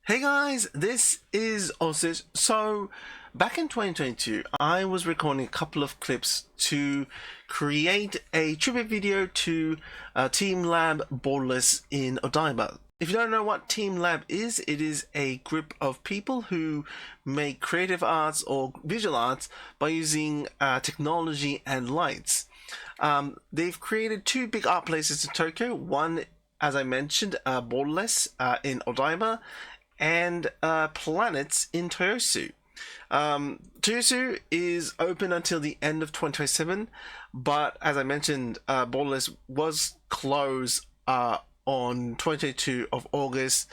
Hey guys, this is AusDish. So, back in 2022, I was recording a couple of clips to create a tribute video to teamLab Borderless in Odaiba. If you don't know what teamLab is, it is a group of people who make creative arts or visual arts by using technology and lights. They've created two big art places in Tokyo. One, as I mentioned, Borderless in Odaiba, and planets in Toyosu. Toyosu is open until the end of 2027, but as I mentioned, Borderless was closed on 22 of August,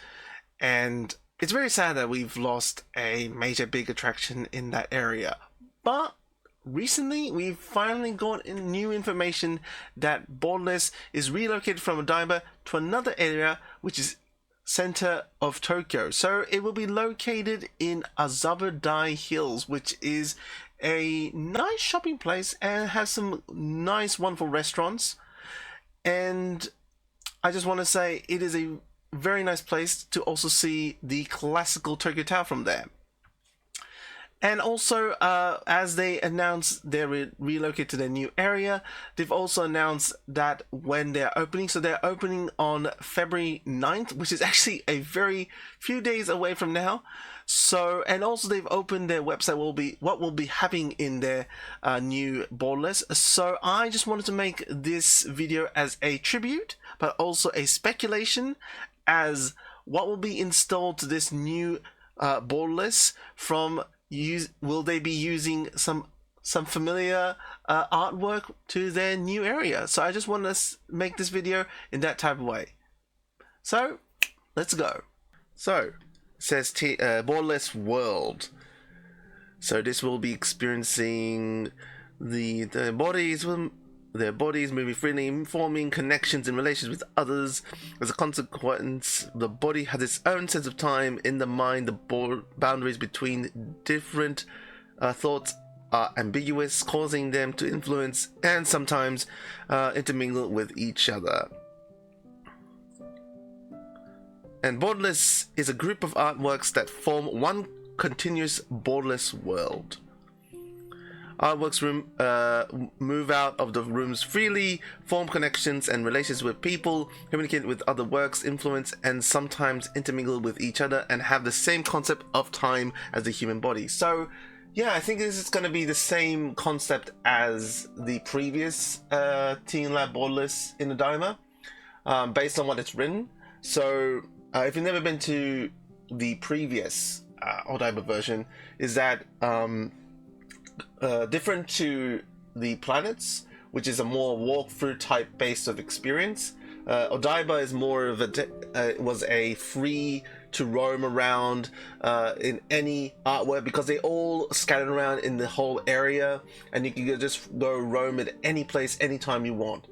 and it's very sad that we've lost a major big attraction in that area. But recently, we've finally got new information that Borderless is relocated from Odaiba to another area, which is center of Tokyo. So it will be located in Azabudai Hills, which is a nice shopping place and has some nice, wonderful restaurants. And I just want to say it is a very nice place to also see the classical Tokyo Tower from there. And also, as they announced they're relocated to their new area, they've also announced that when they're opening. So they're opening on February 9th, which is actually a very few days away from now. So, and also they've opened their website, what will be happening in their new Borderless. So I just wanted to make this video as a tribute, but also a speculation as what will be installed to this new Borderless from. Will they be using some familiar artwork to their new area? So I just want to make this video in that type of way. So let's go. So it says Borderless World. So this will be experiencing their bodies moving freely, forming connections and relations with others. As a consequence, the body has its own sense of time. In the mind, the boundaries between different thoughts are ambiguous, causing them to influence and sometimes intermingle with each other. And Borderless is a group of artworks that form one continuous borderless world. Artworks move out of the rooms freely, form connections and relations with people, communicate with other works, influence and sometimes intermingle with each other, and have the same concept of time as the human body. So yeah, I think this is going to be the same concept as the previous teamLab Borderless in Odaiba, based on what it's written. So if you've never been to the previous Odaiba version, is that different to the planets, which is a more walkthrough type based of experience. Odaiba is more of was a free to roam around in any artwork, because they all scattered around in the whole area, and you can just go roam at any place anytime you want.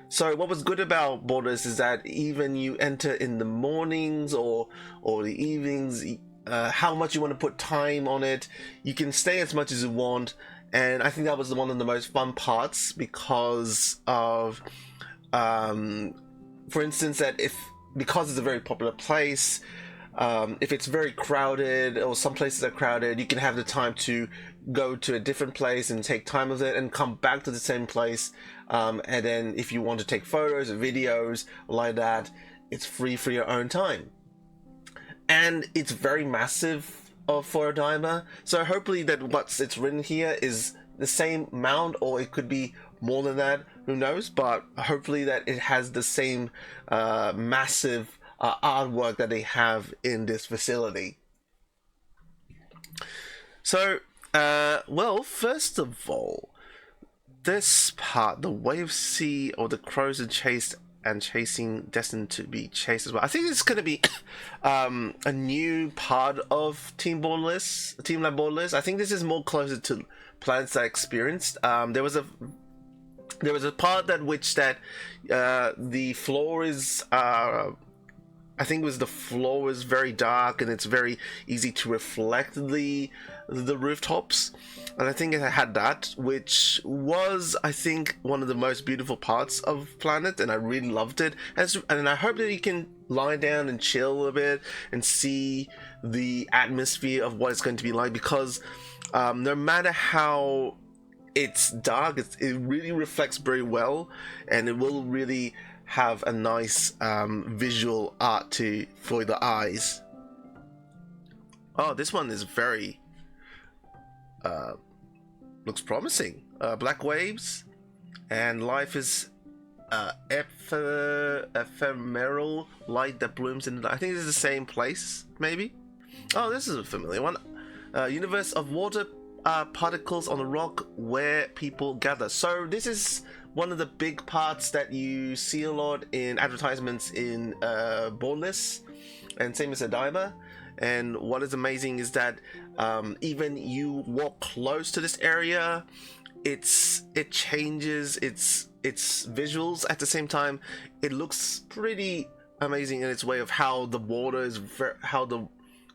So what was good about Borders is that even you enter in the mornings or the evenings, how much you want to put time on it, you can stay as much as you want. And I think that was one of the most fun parts, because of for instance, that because it's a very popular place, if it's very crowded or some places are crowded, you can have the time to go to a different place and take time with it and come back to the same place, and then if you want to take photos or videos like that, it's free for your own time. And it's very massive for Odaiba, so hopefully that it's written here is the same amount, or it could be more than that, who knows, but hopefully that it has the same massive artwork that they have in this facility. So well, first of all, this part, the wave sea or the crows are chased and chasing, destined to be chased as well. I think it's going to be a new part of teamLab Borderless. I think this is more closer to planets I experienced. There was a part that the floor is I think it was the floor is very dark and it's very easy to reflect the rooftops, and I think it had that, which was, I think, one of the most beautiful parts of Planet, and I really loved it. And I hope that you can lie down and chill a bit and see the atmosphere of what it's going to be like, because no matter how it's dark, it really reflects very well, and it will really have a nice visual art for the eyes. Oh, this one is very looks promising. Black waves, and life is ephemeral light that blooms in the... I think this is the same place, maybe. Oh, this is a familiar one. Universe of water particles on the rock where people gather. So this is one of the big parts that you see a lot in advertisements in Borderless, and same as Odaiba. And what is amazing is that even you walk close to this area, it changes its visuals. At the same time, it looks pretty amazing in its way of how the water is, how the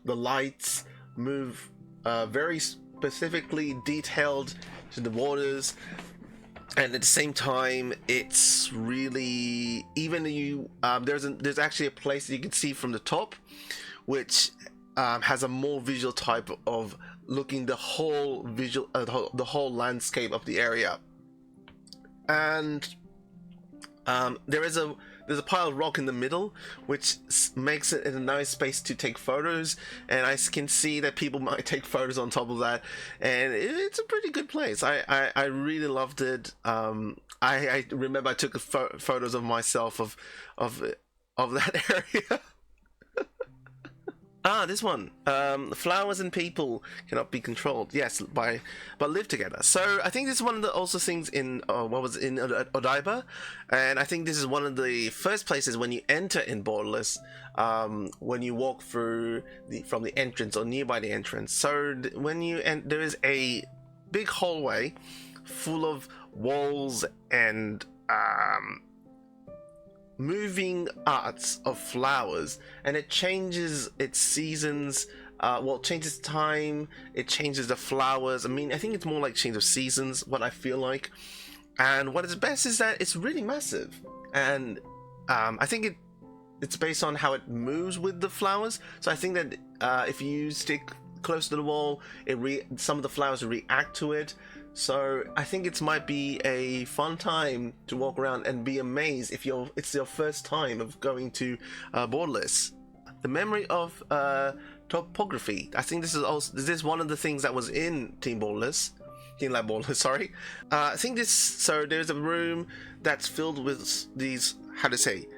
lights move, very specifically detailed to the waters. And at the same time, it's really, even you there's actually a place that you can see from the top, which has a more visual type of looking the whole visual, the whole landscape of the area. And there's a pile of rock in the middle, which makes it a nice space to take photos, and I can see that people might take photos on top of that, and it's a pretty good place. I really loved it. I remember I took photos of myself of that area. This one. Flowers and people cannot be controlled. Yes, but live together. So I think this is one of the also things in Odaiba, and I think this is one of the first places when you enter in Borderless, when you walk through from the entrance or nearby the entrance. So when you there is a big hallway full of walls and moving arts of flowers, and it changes its seasons. It changes time, it changes the flowers. I mean, I think it's more like change of seasons, what I feel like. And what is best is that it's really massive, and I think it's based on how it moves with the flowers. So I think that if you stick close to the wall, some of the flowers react to it. So I think it might be a fun time to walk around and be amazed if it's your first time of going to Borderless. The memory of topography. I think this is one of the things that was in teamLab Borderless. Sorry. I think this. So there's a room that's filled with these. How to say?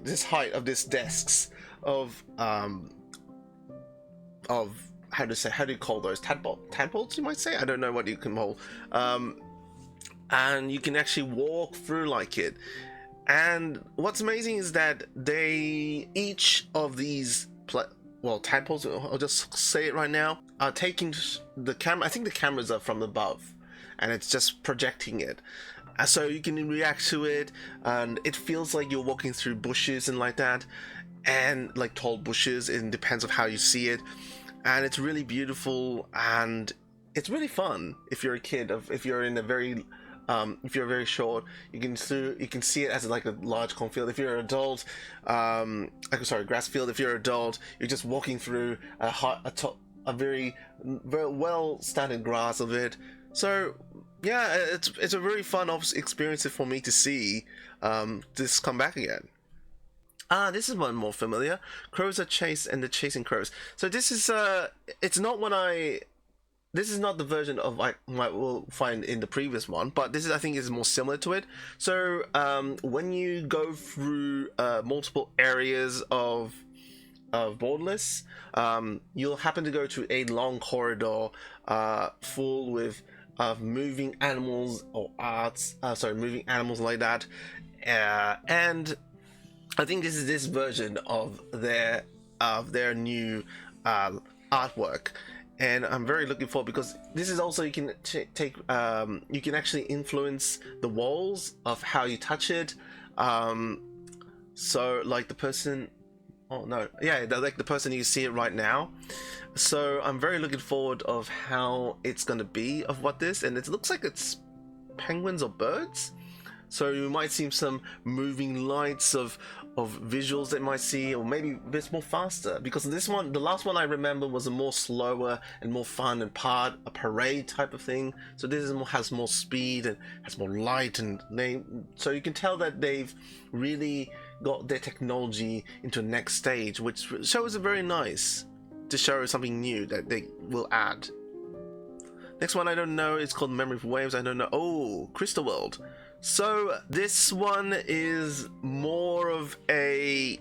This height of these desks of how do you call those? Tadpoles, you might say? I don't know what you can call. And you can actually walk through like it. And what's amazing is that each of these tadpoles, I'll just say it right now, are taking the camera. I think the cameras are from above, and it's just projecting it. So you can react to it, and it feels like you're walking through bushes and like that, and like tall bushes. It depends on how you see it. And it's really beautiful, and it's really fun if you're a kid. If you're in a very, if you're very short, you can see it as like a large cornfield. If you're an adult, grass field. If you're an adult, you're just walking through a very well standard grass of it. So yeah, it's a very fun experience for me to see this come back again. This is one more familiar. Crows are chased and the chasing crows. So this is it's not this is not the version of what we'll find in the previous one, but this is, I think, is more similar to it. So when you go through multiple areas of Borderless, you'll happen to go to a long corridor full with moving animals or moving animals like that, and I think this is this version of their new artwork, and I'm very looking forward, because this is also, you can you can actually influence the walls of how you touch it. So like the person, oh no, yeah, like the person you see it right now. So I'm very looking forward of how it's gonna be of what this, and it looks like it's penguins or birds. So you might see some moving lights of visuals that you might see, or maybe a bit more faster, because this one, the last one I remember, was a more slower and more fun and a parade type of thing. So this is has more speed and has more light, and so you can tell that they've really got their technology into the next stage, which shows it very nice to show something new that they will add. Next one I don't know, it's called Memory for Waves. I don't know. Oh, Crystal World. So this one is more of a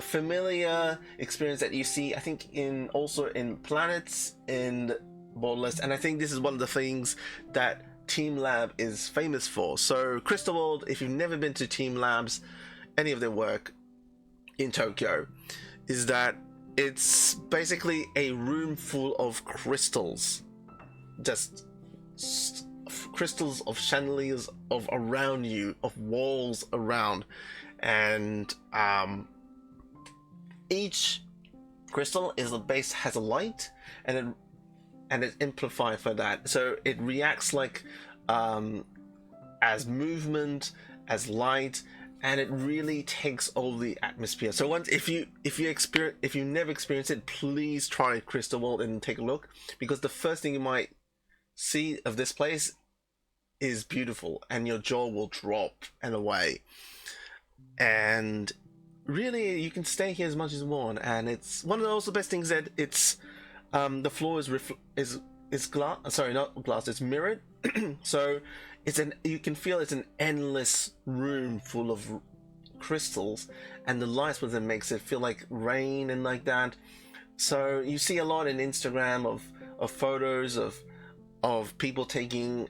familiar experience that you see, I think, also in Planets in Borderless, and I think this is one of the things that teamLab is famous for. So Crystal World, if you've never been to teamLab's any of their work in Tokyo, is that it's basically a room full of crystals, just crystals of chandeliers of around you, of walls around, and each crystal is the base has a light, and it's amplified for that, so it reacts like as movement, as light, and it really takes over the atmosphere. So once, if you never experienced it, please try Crystal World and take a look, because the first thing you might see of this place is beautiful, and your jaw will drop and away. And really, you can stay here as much as you want, and it's one of the best things that it's the floor is glass. Sorry, not glass. It's mirrored, so you can feel it's an endless room full of crystals, and the lights with it makes it feel like rain and like that. So you see a lot in Instagram of photos of people taking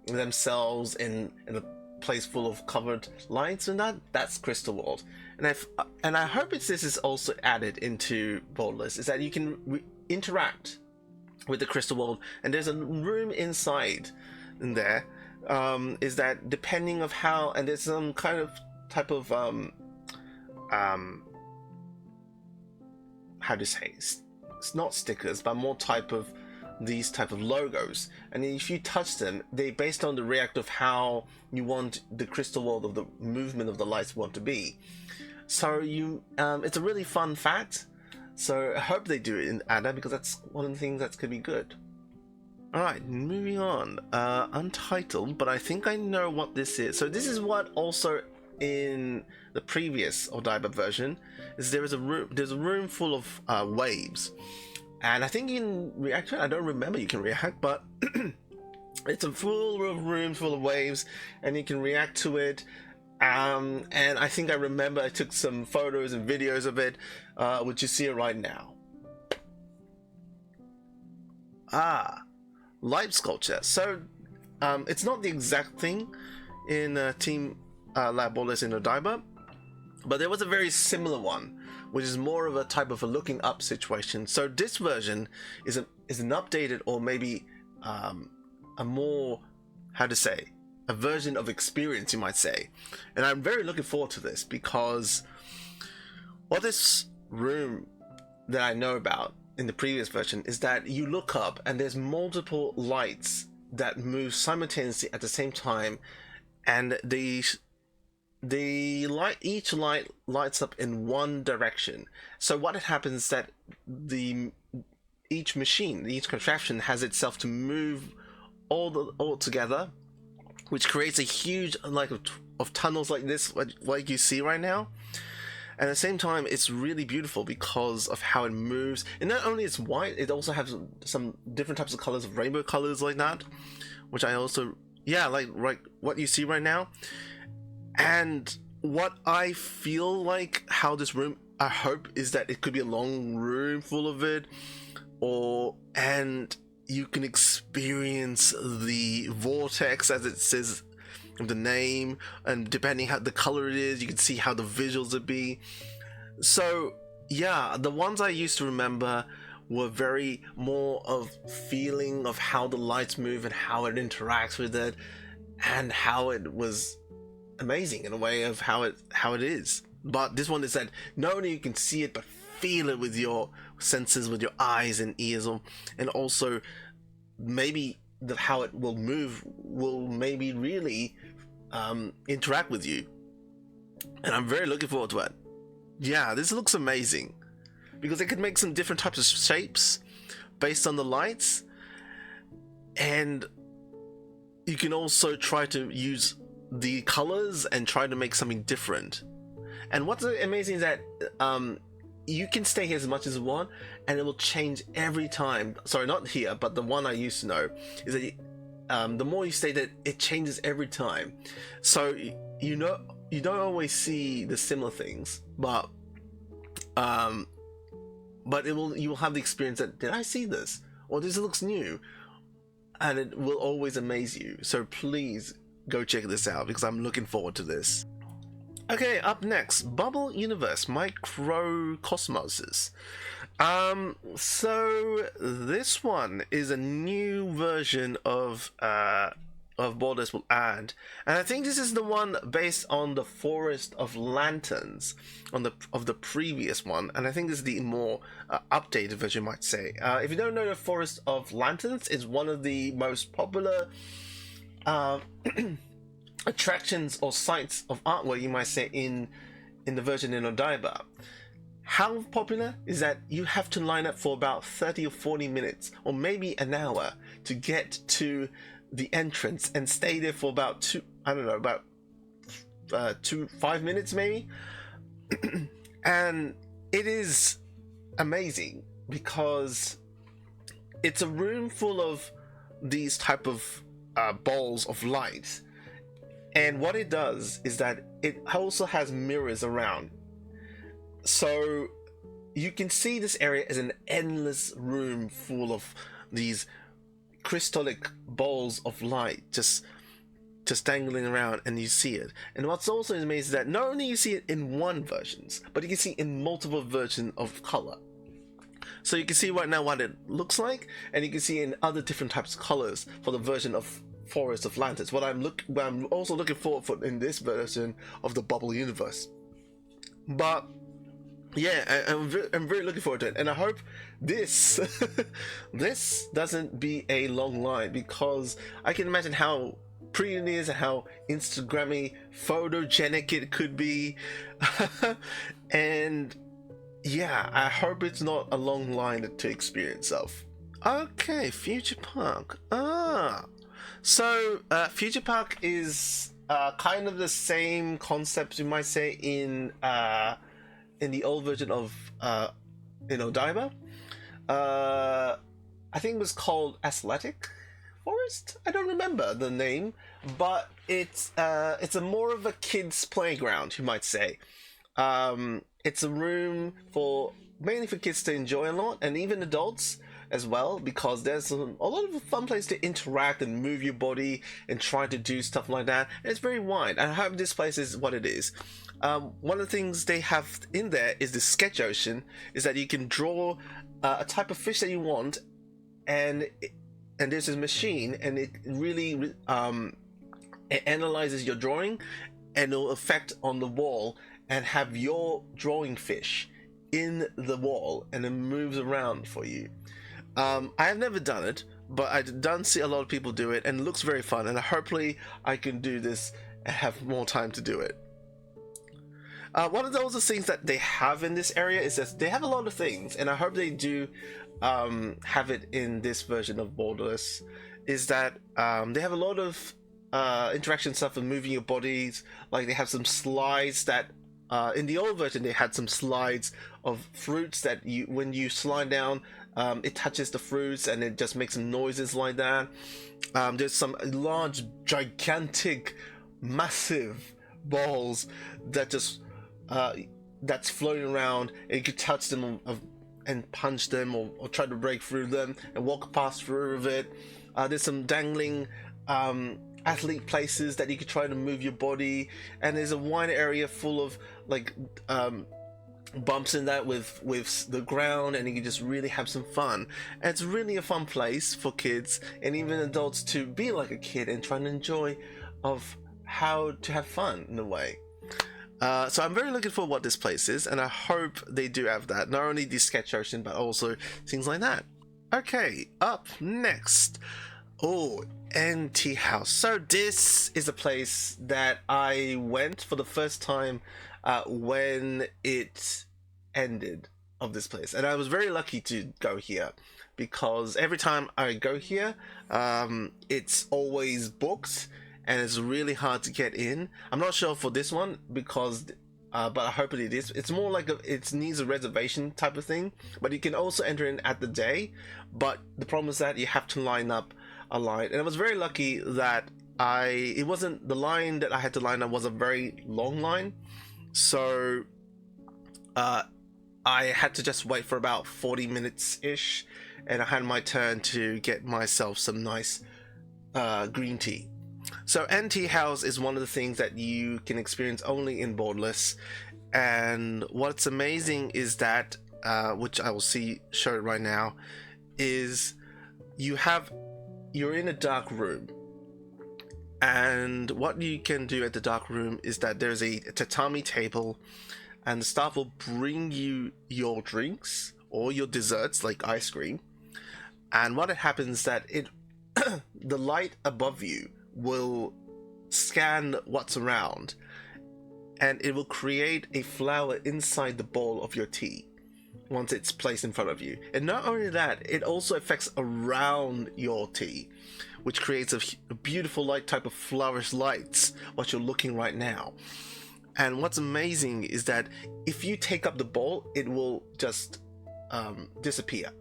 themselves in a place full of covered lights, and that's Crystal World. And I hope this is also added into Borderless, is that you can interact with the Crystal World, and there's a room inside in there. Is that depending of how, and there's some kind of type of how to say, it's not stickers, but more type of these type of logos, and if you touch them, they based on the react of how you want the Crystal World of the movement of the lights want to be. So you it's a really fun fact, so I hope they do it in Ada, because that's one of the things that could be good. Alright, moving on. Untitled, but I think I know what this is. So this is what also in the previous Odaiba version is there's a room full of waves. And I think you can react to it. I don't remember you can react, but it's a full room full of waves, and you can react to it. And I think I remember I took some photos and videos of it, which you see right now. Light sculpture. So it's not the exact thing in teamLab Borderless in Odaiba, but there was a very similar one, which is more of a type of a looking up situation. So this version is an updated, or maybe a more, how to say, a version of experience, you might say. And I'm very looking forward to this, because what this room that I know about in the previous version is that you look up and there's multiple lights that move simultaneously at the same time, and each light lights up in one direction. So what happens is that each contraption has itself to move all together, which creates a huge of tunnels like this, like you see right now. And at the same time, it's really beautiful because of how it moves. And not only it's white, it also has some different types of colors, of rainbow colors like that, which I also, yeah, like what you see right now. And what I feel like how this room, I hope, is that it could be a long room full of it, and you can experience the vortex, as it says the name, and depending how the color it is, you can see how the visuals would be. So yeah, the ones I used to remember were very more of feeling of how the lights move and how it interacts with it, and how it was amazing in a way of how it is. But this one is that not only you can see it, but feel it with your senses, with your eyes and ears, and also maybe how it will move will maybe really interact with you. And I'm very looking forward to it. Yeah, this looks amazing because it could make some different types of shapes based on the lights, and you can also try to use the colors and try to make something different. And what's amazing is that you can stay here as much as you want, and it will change every time. Sorry, not here, but the one I used to know is that the more you stay there, it changes every time. So you don't always see the similar things, but you will have the experience that, did I see this, or this looks new, and it will always amaze you. So please go check this out because I'm looking forward to this. Okay, up next, Bubble Universe Microcosmoses. So this one is a new version of Borderless will add, and I think this is the one based on the Forest of Lanterns of the previous one, and I think this is the more updated version, you might say. If you don't know, the Forest of Lanterns is one of the most popular attractions or sites of artwork, you might say, in the version in Odaiba. How popular is that you have to line up for about 30 or 40 minutes or maybe an hour to get to the entrance and stay there for about 5 minutes maybe. And it is amazing because it's a room full of these type of balls of light, and what it does is that it also has mirrors around, so you can see this area as an endless room full of these crystallic balls of light just dangling around, and you see it. And what's also amazing is that not only you see it in one versions, but you can see in multiple versions of color. So you can see right now what it looks like, and you can see in other different types of colors for the version of Forest of Lanterns. What I'm also looking forward for in this version of the Bubble Universe. But yeah, I'm very looking forward to it, and I hope this this doesn't be a long line, because I can imagine how pretty it is and how Instagrammy photogenic it could be. And yeah, I hope it's not a long line to experience of. Okay, Future Park. So Future Park is kind of the same concept, you might say, in the old version of in Odaiba. I think it was called Athletic Forest. I don't remember the name, but it's a more of a kids' playground, you might say. It's a room mainly for kids to enjoy a lot, and even adults as well, because there's a lot of fun place to interact and move your body and try to do stuff like that. And it's very wide. I hope this place is what it is. One of the things they have in there is the sketch ocean, is that you can draw a type of fish that you want, and there's this machine, and it really it analyzes your drawing, and it'll affect on the wall and have your drawing fish in the wall, and it moves around for you. I have never done it, but I done see a lot of people do it, and it looks very fun, and hopefully I can do this and have more time to do it. One of those things that they have in this area is that they have a lot of things, and I hope they do have it in this version of Borderless, is that they have a lot of interaction stuff with moving your bodies. Like they have some slides that in the old version they had some slides of fruits that when you slide down, it touches the fruits and it just makes some noises like that. There's some large, gigantic, massive balls that just that's floating around, and you could touch them and punch them, or try to break through them and walk past through of it. There's some dangling athlete places that you could try to move your body, and there's a wide area full of like bumps in that with the ground, and you can just really have some fun. And it's really a fun place for kids and even adults to be like a kid and try to enjoy of how to have fun in a way. So I'm very looking for what this place is, and I hope they do have that. Not only the sketch ocean, but also things like that. Okay, up next. Oh, NT House. So this is a place that I went for the first time when it ended of this place, and I was very lucky to go here because every time I go here, it's always booked and it's really hard to get in. I'm not sure for this one because but I hope it is. It's more like it needs a reservation type of thing, but you can also enter in at the day. But the problem is that you have to line up a line, and I was very lucky that it wasn't the line that I had to line up was a very long line, so I had to just wait for about 40 minutes ish, and I had my turn to get myself some nice green tea. So NT House is one of the things that you can experience only in Borderless, and what's amazing is that which I will show it right now, is you're in a dark room, and what you can do at the dark room is that there's a tatami table, and the staff will bring you your drinks or your desserts like ice cream, and what happens that the light above you will scan what's around, and it will create a flower inside the bowl of your tea once it's placed in front of you. And not only that, it also affects around your tea, which creates a beautiful light type of flourish lights, what you're looking right now. And what's amazing is that if you take up the bowl, it will just disappear,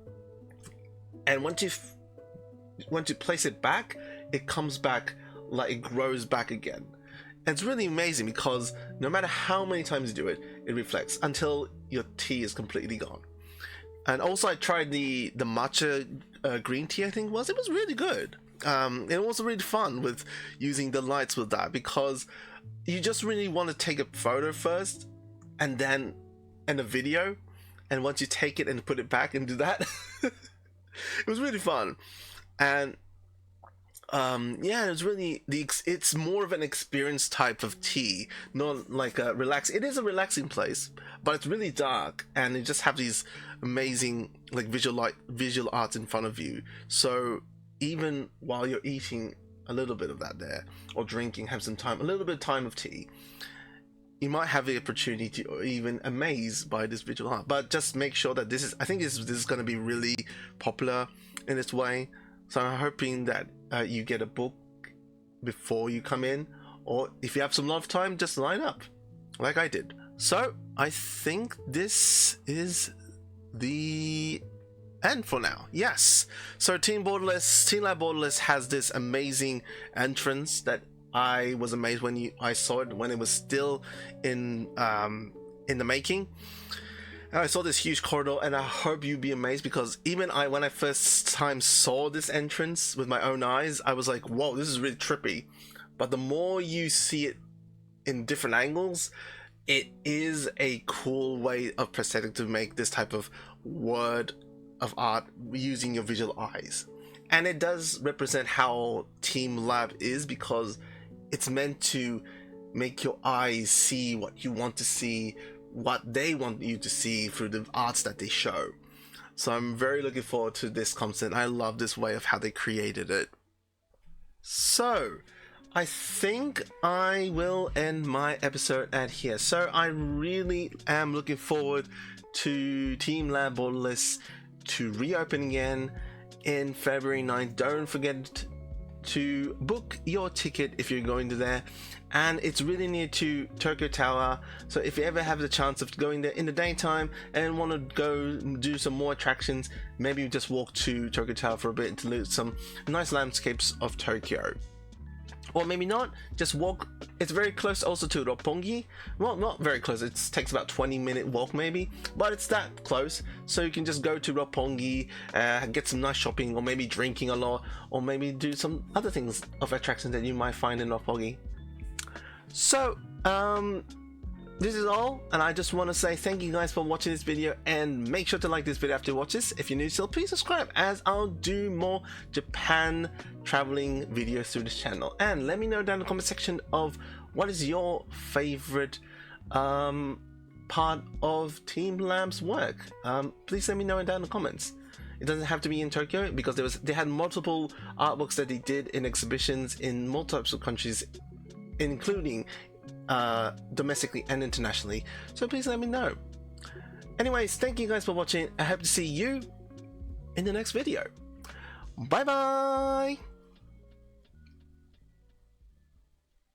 and once you place it back, it comes back, like it grows back again. And it's really amazing because no matter how many times you do it, it reflects until your tea is completely gone. And also I tried the matcha green tea, I think it was really good. It was really fun with using the lights with that, because you just really want to take a photo first and then a video, and once you take it and put it back and do that, it was really fun. And yeah, it's really it's more of an experience type of tea, not like a relax. It is a relaxing place, but it's really dark, and you just have these amazing like visual arts in front of you. So even while you're eating a little bit of that there, or drinking, have some time, a little bit of time of tea, you might have the opportunity to, or even amazed by this visual art. But just make sure that I think this is going to be really popular in this way. So I'm hoping that you get a book before you come in, or if you have some lot of time, just line up like I did. So I think this is the end for now. Yes, so teamLab Borderless has this amazing entrance that I was amazed when I saw it when it was still in the making. And I saw this huge corridor, and I hope you'd be amazed, because even when I first time saw this entrance with my own eyes, I was like, whoa, this is really trippy. But the more you see it in different angles, it is a cool way of prosthetic to make this type of word of art using your visual eyes. And it does represent how teamLab is, because it's meant to make your eyes see what you want to see, what they want you to see through the arts that they show. So I'm very looking forward to this concept. I love this way of how they created it. So I think I will end my episode at here. So I really am looking forward to teamLab Borderless to reopen again in February 9th. Don't forget to book your ticket if you're going to there, and it's really near to Tokyo Tower. So if you ever have the chance of going there in the daytime and want to go do some more attractions, maybe you just walk to Tokyo Tower for a bit to look at some nice landscapes of Tokyo. Or maybe not, just walk. It's very close also to Roppongi. Well, not very close, it takes about 20-minute walk maybe, but it's that close. So you can just go to Roppongi, get some nice shopping, or maybe drinking a lot, or maybe do some other things of attraction that you might find in Roppongi. So this is all, and I just want to say thank you guys for watching this video, and make sure to like this video after you watch this. If you're new still, please subscribe, as I'll do more Japan traveling videos through this channel. And let me know down in the comment section of what is your favorite part of teamLab's work. Please let me know down in the comments. It doesn't have to be in Tokyo, because they had multiple artworks that they did in exhibitions in multiple types of countries, including domestically and internationally. So please let me know. Anyways, thank you guys for watching. I hope to see you in the next video. Bye bye.